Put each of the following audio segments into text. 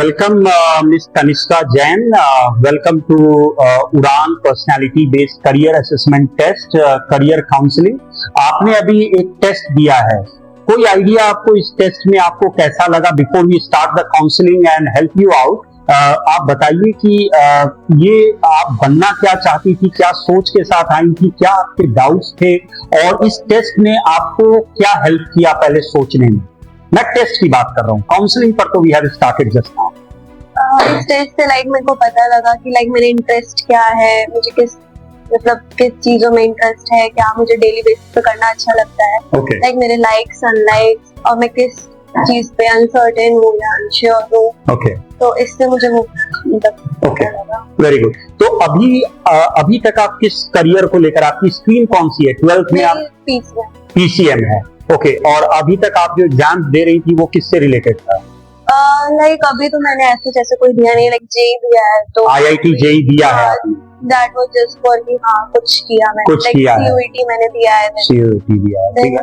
Welcome, Ms. Kanishka Jain. Welcome to Udaan personality based career assessment test, career counselling. आपने अभी एक test दिया है, कोई आइडिया आपको इस टेस्ट में आपको कैसा लगा? Before we start the counselling and help you out, आप बताइए कि ये आप बनना क्या चाहती थी, क्या सोच के साथ आई थी, क्या आपके डाउट्स थे और इस टेस्ट ने आपको क्या हेल्प किया पहले सोचने में? मैं टेस्ट की बात कर रहा हूँ, काउंसलिंग पर तो we have started just now. इस टेस्ट से मेरे को पता लगा कि मेरे इंटरेस्ट क्या है, मुझे किस चीजों में इंटरेस्ट है, क्या मुझे डेली बेसिस पे करना अच्छा लगता है. Okay. मेरे लाइक्स अनलाइक्स और मैं किस चीज पे अनसर्टेन हूँ या अनश्योर हूँ. Okay. तो इससे मुझे पता लगा. Very good. तो अभी तक आप किस करियर को लेकर, आपकी स्ट्रीम कौन सी है? 12th में आप PCM है. ओके. और अभी तक आप जो एग्जाम दे रही थी वो किससे रिलेटेड था? अभी तो मैंने ऐसे जैसे कोई दिया नहीं, जेई दिया है तो IIT जेई दिया है. दैट वाज जस्ट फॉर कि कुछ किया मैंने. कुछ किया है. CUET मैंने दिया है. CUET दिया है. ठीक है.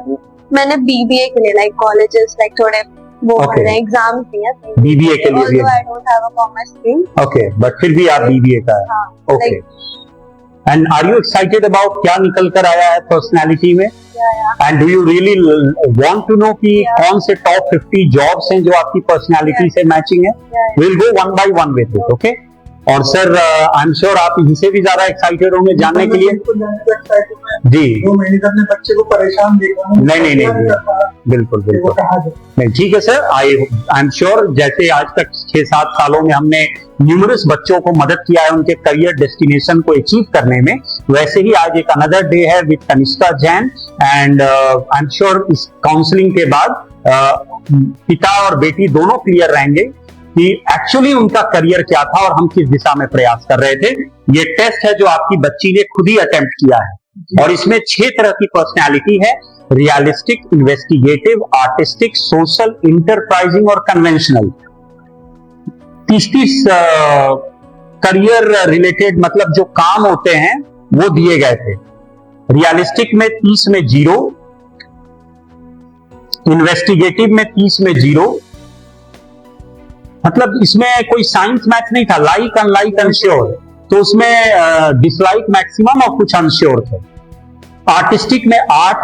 मैंने BBA के लिए कॉलेजेस थोड़े वो एग्जाम्स दिए. BBA के लिए भी. I don't have a commerce stream. Okay, but फिर भी आप BBA का है. Okay. And are you excited about क्या निकल कर आया है पर्सनालिटी में? And do you really want to know कि कौन से टॉप 50 जॉब्स हैं जो आपकी पर्सनालिटी से मैचिंग है? Will go one by one with it. Okay. और सर आई एम श्योर आप इनसे भी ज्यादा एक्साइटेड होंगे जानने के लिए. जी. 2 महीने तक अपने बच्चे को परेशान देखा. नहीं, बिल्कुल. नहीं, ठीक है सर. आई एम श्योर जैसे आज तक 6-7 सालों में हमने न्यूमरस बच्चों को मदद किया है उनके करियर डेस्टिनेशन को अचीव करने में, वैसे ही आज एक अनदर डे है with Kanishka Jain. And I am sure इस काउंसलिंग के बाद पिता और बेटी दोनों क्लियर रहेंगे कि एक्चुअली उनका करियर क्या था और हम किस दिशा में प्रयास कर रहे थे. ये टेस्ट है जो आपकी बच्ची ने खुद ही अटेम्प्ट किया है और इसमें 6 तरह की पर्सनैलिटी है: realistic, investigative, artistic, social, enterprising और कन्वेंशनल. 30 करियर रिलेटेड मतलब जो काम होते हैं वो दिए गए थे. रियलिस्टिक में 30 में 0, इन्वेस्टिगेटिव में 30 में 0. मतलब इसमें कोई साइंस मैथ नहीं था. लाइक, अनलाइक, अनश्योर, तो उसमें डिसलाइक मैक्सिमम और कुछ अनश्योर थे. आर्टिस्टिक में 8,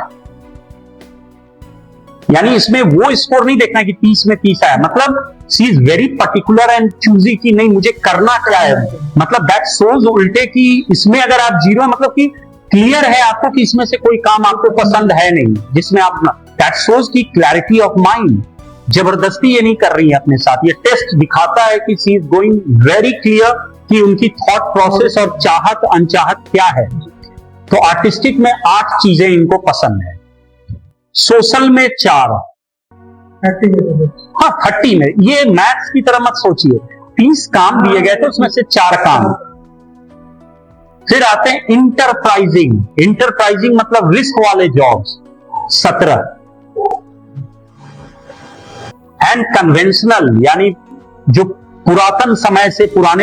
यानी इसमें वो स्कोर नहीं देखना कि 30 में 30 आया. मतलब she is very particular and choosy कि नहीं मुझे करना क्या है. मतलब दैट शोज उल्टे कि इसमें अगर आप 0 है मतलब कि क्लियर है आपको कि इसमें से कोई काम आपको पसंद है नहीं जिसमें आप. दैट शोज की क्लैरिटी ऑफ माइंड. जबरदस्ती ये नहीं कर रही है अपने साथ. ये टेस्ट दिखाता है कि she is going very clear कि उनकी थॉट प्रोसेस और चाहत अनचाहत क्या है. तो आर्टिस्टिक में 8 चीजें इनको पसंद है. सोशल में 4. 30 में. ये मैथ्स की तरह मत सोचिए. 30 काम दिए गए थे उसमें से 4 काम. फिर आते हैं इंटरप्राइजिंग. इंटरप्राइजिंग मतलब रिस्क वाले जॉब्स 17. एंड कन्वेंशनल यानी जो पुराने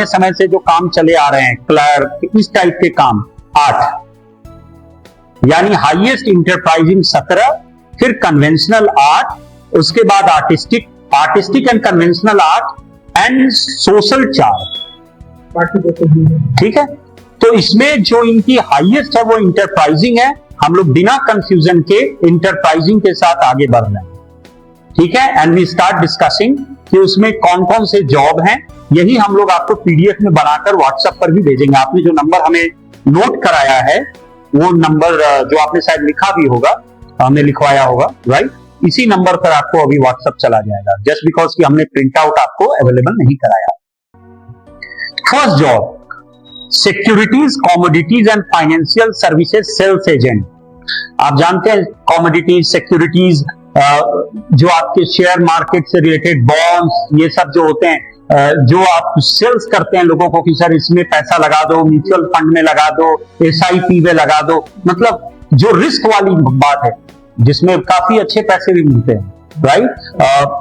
समय से जो काम चले आ रहे हैं, क्लर्क, इस टाइप के काम 8. यानी हाईएस्ट इंटरप्राइजिंग 17, फिर कन्वेंशनल 8, उसके बाद artistic and conventional 8 and social 4. ठीक है. तो इसमें जो इनकी हाईएस्ट है वो इंटरप्राइजिंग है. हम लोग बिना कंफ्यूजन के इंटरप्राइजिंग के साथ आगे बढ़ रहे हैं. ठीक है. एंड वी स्टार्ट डिस्कसिंग कि उसमें कौन कौन से जॉब हैं. यही हम लोग आपको PDF में बनाकर व्हाट्सएप पर भी भेजेंगे. आपने जो नंबर हमें नोट कराया है वो नंबर जो आपने शायद लिखा भी होगा, हमने लिखवाया होगा, राइट, इसी नंबर पर आपको अभी व्हाट्सएप चला जाएगा. जस्ट बिकॉज कि हमने प्रिंट आउट आपको अवेलेबल नहीं कराया. First job, securities, commodities and financial services sales agent. आप जानते हैं कमोडिटीज, सिक्योरिटीज जो आपके शेयर मार्केट से रिलेटेड बॉन्ड्स, ये सब जो होते हैं, जो आप सेल्स करते हैं लोगों को कि सर इसमें पैसा लगा दो, म्यूचुअल फंड में लगा दो, SIP में लगा दो. मतलब जो रिस्क वाली बात है जिसमें काफी अच्छे पैसे भी मिलते हैं, राइट.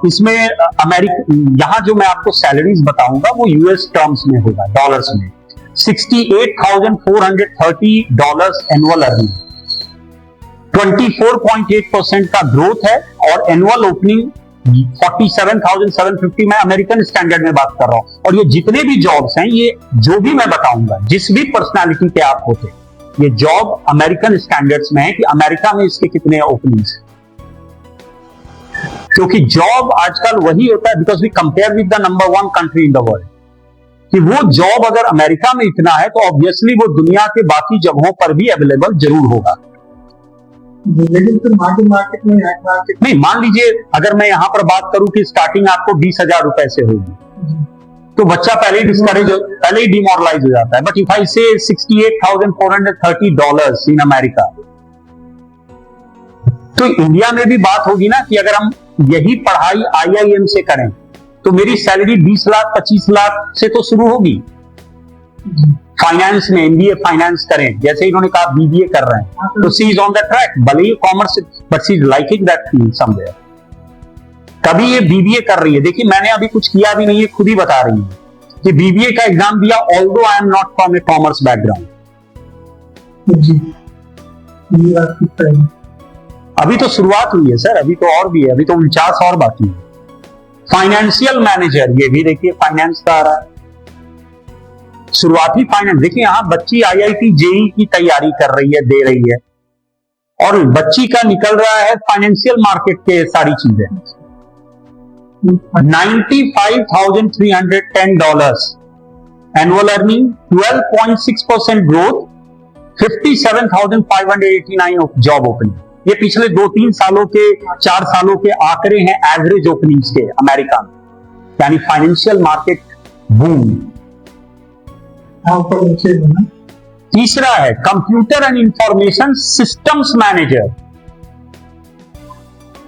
इसमें यहां जो मैं आपको सैलरीज बताऊंगा वो US टर्म्स में होगा, डॉलर्स में. $68,430 एनुअल अर्निंग, 24.8% का ग्रोथ है और एनुअल ओपनिंग 47,750 मैं अमेरिकन स्टैंडर्ड में बात कर रहा हूं। और ये जितने भी जॉब्स हैं, ये जो भी मैं बताऊंगा, जिस भी पर्सनालिटी के आप होते, ये जॉब अमेरिकन स्टैंडर्ड्स में है कि अमेरिका में इसके कितने ओपनिंग्स हैं। क्योंकि जॉब आजकल वही होता है, because we compare with the number 1 country in the world, कि वो जॉब अगर अमेरिका में इतना है तो ऑब्वियसली वो दुनिया के बाकी जगहों पर भी अवेलेबल जरूर होगा। लेकिन फिर मार्केट में नहीं, मान लीजिए अगर मैं यहां पर बात करूं कि स्टार्टिंग आपको 20,000 रुपए से होगी, तो बच्चा पहले ही डिस्करेज, पहले ही डिमोरलाइज हो जाता है। बट इफ आई से $68,430 इन अमेरिका, तो इंडिया में भी बात होगी ना कि अगर हम यही पढ़ाई IIM से करें तो मेरी सैलरी 20 लाख 25 लाख से तो शुरू होगी। फाइनेंस में MBA फाइनेंस करें, जैसे इन्होंने कहा BBA कर रहे हैं, तो she is on the track, भले ही commerce, but she is liking that field somewhere. कभी ये BBA कर रही है, देखिए मैंने अभी कुछ किया भी नहीं है, खुद ही बता रही है कि BBA का एग्जाम दिया, although I am not from A commerce background. अभी तो शुरुआत हुई है सर, अभी तो और भी है, अभी तो 49 और बाकी है। फाइनेंशियल मैनेजर, ये भी देखिए फाइनेंस का आ रहा है, शुरुआती फाइनेंस। देखिए यहां बच्ची IIT JEE की तैयारी कर रही है, दे रही है, और बच्ची का निकल रहा है फाइनेंशियल मार्केट के सारी चीजें। $95,310 annual earning, 12.6% growth, 57,589 job opening. ये पिछले 2-3 सालों के, 4 सालों के आंकड़े हैं एवरेज ओपनिंग्स के अमेरिका में, यानी फाइनेंशियल मार्केट बूम। तीसरा है computer and information systems manager,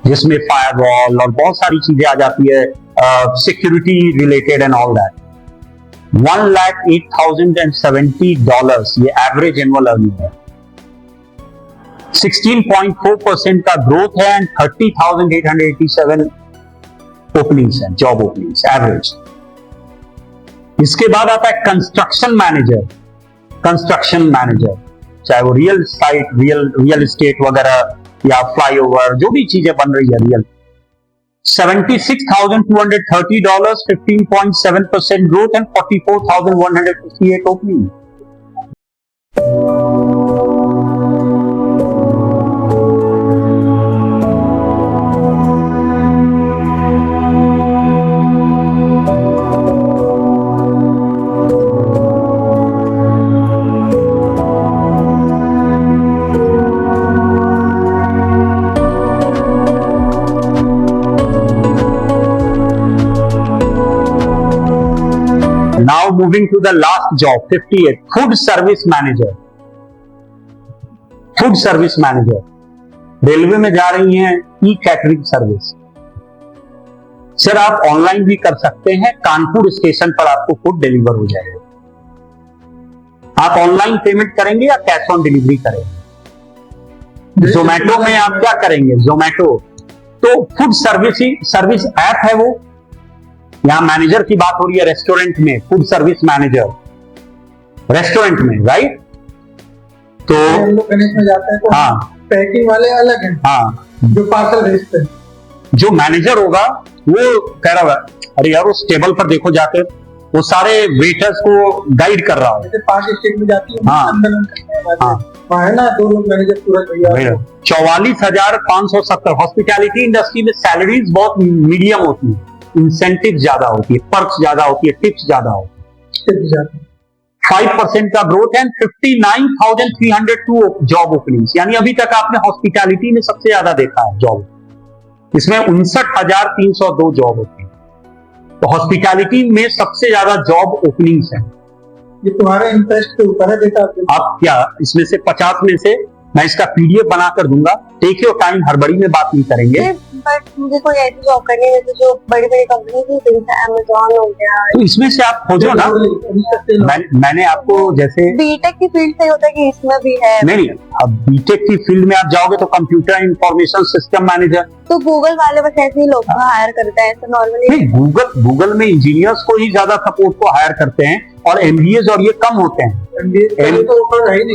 जिसमें फायरवॉल और बहुत सारी चीजें आ जाती है, security related and all that. $1,08,070 ये एवरेज एनुअल अर्निंग है, 16.4% का ग्रोथ है, एंड 30,887 ओपनिंग्स हैं, जॉब ओपनिंग्स एवरेज। इसके बाद आता है कंस्ट्रक्शन मैनेजर। कंस्ट्रक्शन मैनेजर चाहे वो रियल साइट, रियल एस्टेट वगैरह या फ्लाईओवर, जो भी चीजें बन रही है real, $76,230, 15.7% growth and 44,158 opening. Now moving to the last job, 58, food service manager. Food service manager, railway में जा रही हैं, ई कैटरिंग सर्विस। सर आप ऑनलाइन भी कर सकते हैं, कानपुर स्टेशन पर आपको फूड डिलीवर हो जाएगा। आप ऑनलाइन पेमेंट करेंगे या कैश ऑन डिलीवरी करेंगे? जोमेटो में आप क्या करेंगे? जोमेटो तो फूड सर्विस ऐप है वो। यहां मैनेजर की बात हो रही है रेस्टोरेंट में, फूड सर्विस मैनेजर रेस्टोरेंट में, राइट? तो हम लोग गणेश में जाते हैं तो हाँ, पैकिंग वाले अलग हैं, हाँ, जो पार्सल भेजते हैं। जो मैनेजर होगा वो कह रहा है, अरे यार उस टेबल पर देखो जाके, वो सारे वेटर्स को गाइड कर रहा है। जैसे 5 स्टेट में जाती है, हाँ, हाँ, वहाँ है ना 2 लोग मैनेजर पूरा तैयार। 44,570। हॉस्पिटैलिटी इंडस्ट्री में सैलरीज बहुत मीडियम होती है, इंसेंटिव ज्यादा होती है, पर्क्स ज्यादा होती है, टिप्स ज्यादा होती है। 5% का ग्रोथ एंड 59,302 जॉब ओपनिंग्स, यानी अभी तक आपने हॉस्पिटैलिटी में सबसे ज्यादा देखा है जॉब। इसमें 59,302 जॉब ओपनिंग, तो हॉस्पिटैलिटी में सबसे ज्यादा जॉब ओपनिंग्स हैं। ये तुम्हारे इंटरेस्ट के ऊपर है बेटा। आप क्या इसमें से 50 में से मैं इसका PDF बनाकर दूंगा, टेक योर टाइम, हड़बड़ी में बात नहीं करेंगे। बट मुझे कोई ऐसी जॉब करनी है तो जो बड़ी बड़ी कंपनी की, Amazon हो गया, तो इसमें से आप खोजो ना। मैंने आपको जैसे बीटेक की फील्ड से होता है कि इसमें भी है। नहीं, अब बीटेक की फील्ड में आप जाओगे तो कंप्यूटर इंफॉर्मेशन सिस्टम मैनेजर, तो गूगल वाले बस ऐसे ही लोग को हायर करते हैं, ऐसा नॉर्मली नहीं, गूगल में इंजीनियर्स को ही ज्यादा सपोर्ट को हायर करते हैं, और MBAs और ये कम होते हैं।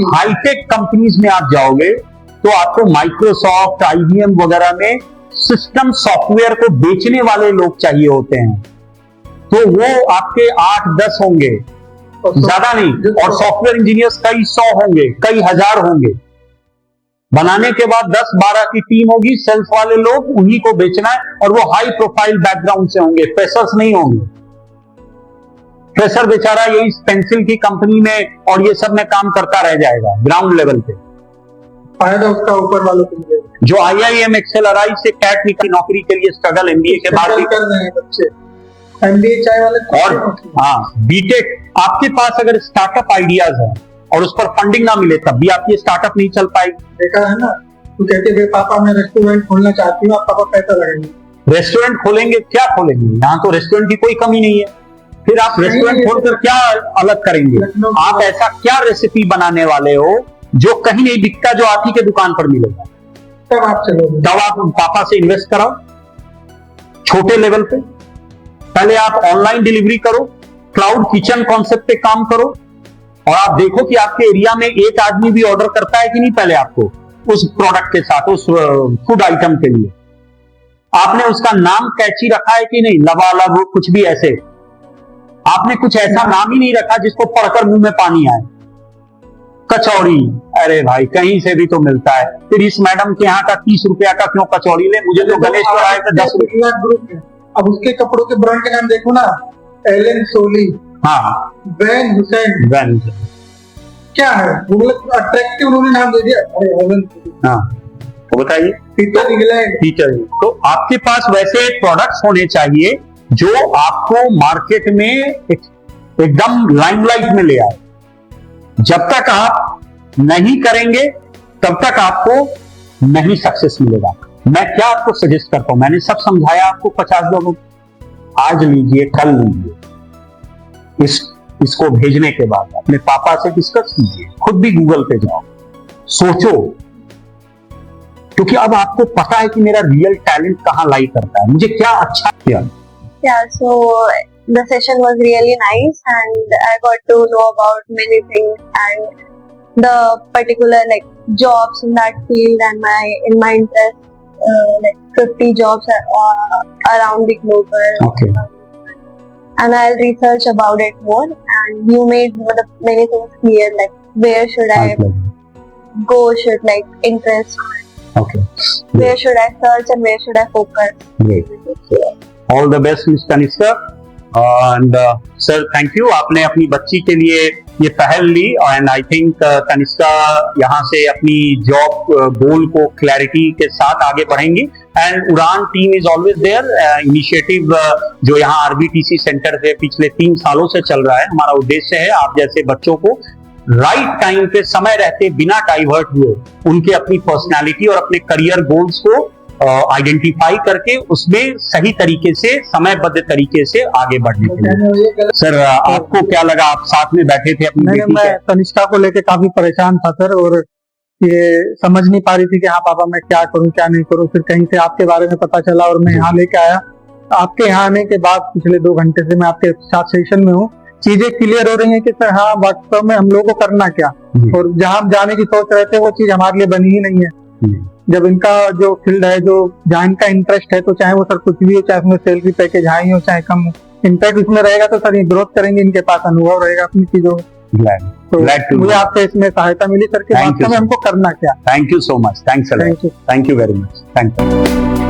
हाईटेक कंपनीज में आप जाओगे तो आपको माइक्रोसॉफ्ट, IBM वगैरह में सिस्टम सॉफ्टवेयर को बेचने वाले लोग चाहिए होते हैं, तो वो आपके 8-10 होंगे, ज्यादा नहीं। और सॉफ्टवेयर इंजीनियर्स कई 100 होंगे, कई 1000 होंगे। बनाने के बाद 10-12 की टीम होगी, सेल्स वाले लोग, उन्हीं को बेचना है, और वो हाई प्रोफाइल बैकग्राउंड से होंगे, फ्रेशर्स नहीं होंगे। फ्रेशर बेचारा यही पेंसिल की कंपनी में और ये सब में काम करता रह जाएगा ग्राउंड लेवल पे। फायदा उसका ऊपर वालों को मिलेगा, जो IIM XLRI से कैट की नौकरी के लिए स्ट्रगल MBA के बाद भी कर रहे हैं बच्चे, MBA चाय वाले। और हाँ, बीटेक। आपके पास अगर स्टार्टअप आइडियाज है और उस पर फंडिंग ना मिले तब भी आपकी स्टार्टअप नहीं चल पाएगी। देखा है ना, तू कहते हैं पापा मैं रेस्टोरेंट खोलना चाहती हूँ, आप पापा पैसा लगाएंगे। रेस्टोरेंट खोलेंगे, क्या खोलेंगे? यहाँ तो रेस्टोरेंट की कोई कमी नहीं है, फिर आप रेस्टोरेंट खोलकर क्या अलग करेंगे? आप ऐसा क्या रेसिपी बनाने वाले हो जो कहीं नहीं बिकता, जो आप ही के दुकान पर मिलेगा? तब आप चलोगे, तब आप पापा से इन्वेस्ट कराओ छोटे लेवल पे। पहले आप ऑनलाइन डिलीवरी करो, क्लाउड किचन कॉन्सेप्ट पे काम करो, और आप देखो कि आपके एरिया में एक आदमी भी ऑर्डर करता है कि नहीं पहले आपको उस प्रोडक्ट के साथ, उस फूड आइटम के लिए। आपने उसका नाम कैची रखा है कि नहीं, लबालब कुछ भी ऐसे। आपने कुछ ऐसा नाम ही नहीं रखा जिसको पढ़कर मुंह में पानी आए। कचौड़ी, अरे भाई कहीं से भी तो मिलता है, फिर इस मैडम के यहाँ का 30 रुपया का क्यों कचौड़ी ले? मुझे तो गणेश्वर आए थे 10 रुपया ग्रुप में। अब उसके कपड़ों के ब्रांड के नाम देखो ना, एलन सोली, हाँ, वैन हुसैन, क्या है वो, मतलब अट्रैक्टिव उन्होंने नाम दे दिया। अरे एलन सोली, हाँ, तो बताइए। Peter England, teacher. तो आपके पास वैसे प्रोडक्ट्स होने चाहिए जो आपको मार्केट में एकदम लाइमलाइट में ले आए। जब तक आप नहीं करेंगे तब तक आपको नहीं सक्सेस मिलेगा। मैं क्या आपको सजेस्ट करता हूं, मैंने सब समझाया आपको 50 लोगों, आज लीजिए, कल लीजिए, इसको भेजने के बाद अपने पापा से डिस्कस कीजिए, खुद भी गूगल पे जाओ, सोचो, क्योंकि अब आपको पता है कि मेरा रियल टैलेंट कहां लाई करता है, मुझे क्या अच्छा किया। Yeah, so the session was really nice and I got to know about many things and the particular like jobs in that field and my interest, like 50 jobs around the globe. Okay. And I'll research about it more and you made many things clear, like where should I go, should like interest. Okay. Where should I search and where should I focus? Great. All the best, Miss Kanishka. And sir, thank you. आपने अपनी बच्ची के लिए ये पहल ली and I think Kanishka यहाँ से अपनी जॉब गोल को क्लैरिटी के साथ आगे बढ़ेंगी। And Udaan team is always there. Initiative जो यहाँ RBTC सेंटर से पिछले 3 सालों से चल रहा है, हमारा उद्देश्य है आप जैसे बच्चों को राइट टाइम पे समय रहते बिना डाइवर्ट हुए उनके अपनी पर्सनालिटी और अपने करियर गोल्स को आइडेंटिफाई करके उसमें सही तरीके से समयबद्ध तरीके से आगे बढ़ने के लिए। सर आपको क्या लगा, आप साथ में बैठे थे अपनी बेटी मैं तनिष्का को लेके काफी परेशान था सर, और ये समझ नहीं पा रही थी कि हाँ पापा मैं क्या करूं क्या नहीं करूं। फिर कहीं से आपके बारे में पता चला और मैं यहाँ लेके आया। आपके यहाँ आने के बाद पिछले 2 घंटे से मैं आपके साथ सेशन में हूँ, चीजें क्लियर हो रही हैं कि सर हाँ वास्तव में हम लोगों को करना क्या, और जहाँ हम जाने की सोच रहे थे वो चीज हमारे लिए बनी ही नहीं है। जब इनका जो फील्ड है, जो जहाँ इनका इंटरेस्ट है, तो चाहे वो सर कुछ भी हो, चाहे उसमें सैलरी पैकेज हाई हो चाहे कम हो, इंटरेस्ट उसमें रहेगा तो सर ये ग्रोथ करेंगे, इनके पास अनुभव रहेगा अपनी चीजों। तो मुझे आपसे इसमें सहायता मिली सर कि वास्तव में हमको करना क्या। Thank you so much. Thanks, thank you very much. Thank you.